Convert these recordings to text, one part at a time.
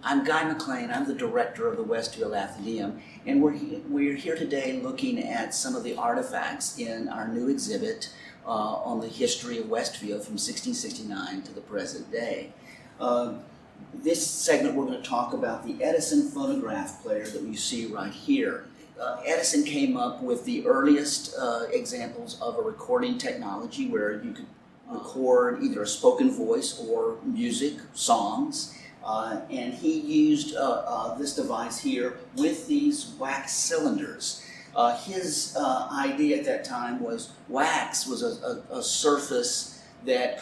I'm Guy McLean. I'm the director of the Westfield Atheneum, and we're here today looking at some of the artifacts in our new exhibit on the history of Westfield from 1669 to the present day. This segment we're going to talk about the Edison phonograph player that you see right here. Edison came up with the earliest examples of a recording technology where you could record either a spoken voice or music, songs, and he used this device here with these wax cylinders. His idea at that time was wax was a surface that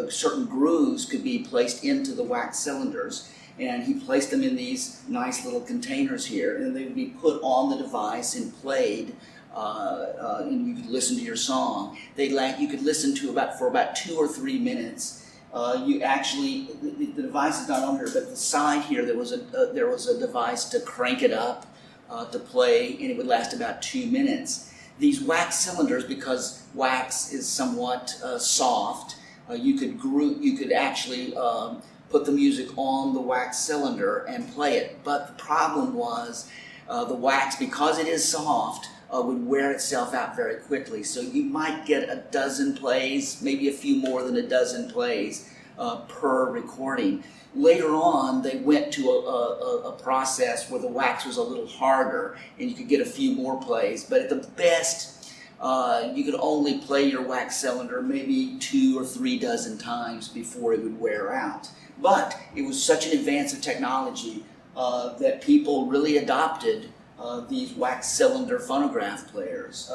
certain grooves could be placed into the wax cylinders, and he placed them in these nice little containers here, and they would be put on the device and played. And you could listen to your song. You could listen to for about 2 or 3 minutes. The device is not on here, but the side here there was a device to crank it up to play, and it would last about 2 minutes. These wax cylinders, because wax is somewhat soft, you could actually put the music on the wax cylinder and play it. But the problem was the wax, because it is soft, would wear itself out very quickly. So you might get a dozen plays, maybe a few more than a dozen plays per recording. Later on, they went to a process where the wax was a little harder and you could get a few more plays. But at the best, you could only play your wax cylinder maybe 2 or 3 dozen times before it would wear out. But it was such an advance of technology that people really adopted these wax cylinder phonograph players.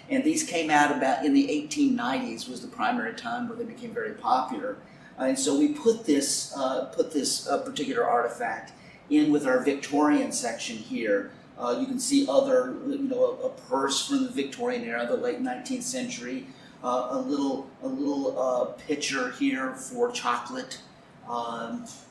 And these came out about in the 1890s was the primary time where they became very popular. And so we put this particular artifact in with our Victorian section here. You can see a purse from the Victorian era, the late 19th century, a little pitcher here for chocolate,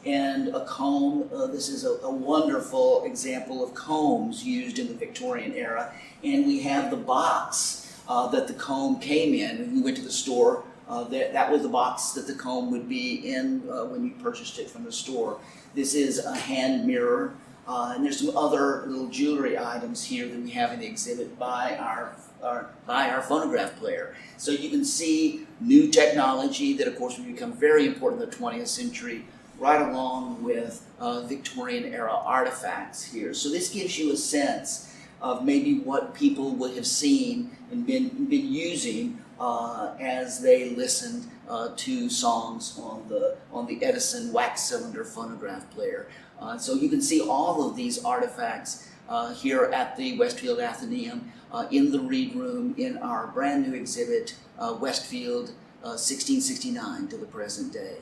and a comb. This is a wonderful example of combs used in the Victorian era. And we have the box that the comb came in. When you went to the store, that was the box that the comb would be in when you purchased it from the store. This is a hand mirror, and there's some other little jewelry items here that we have in the exhibit by our phonograph player. So you can see new technology that, of course, will become very important in the 20th century, right along with Victorian-era artifacts here. So this gives you a sense of maybe what people would have seen and been using as they listened to songs on the Edison wax cylinder phonograph player. So you can see all of these artifacts here at the Westfield Atheneum in the Reed Room in our brand new exhibit, Westfield 1669 to the present day.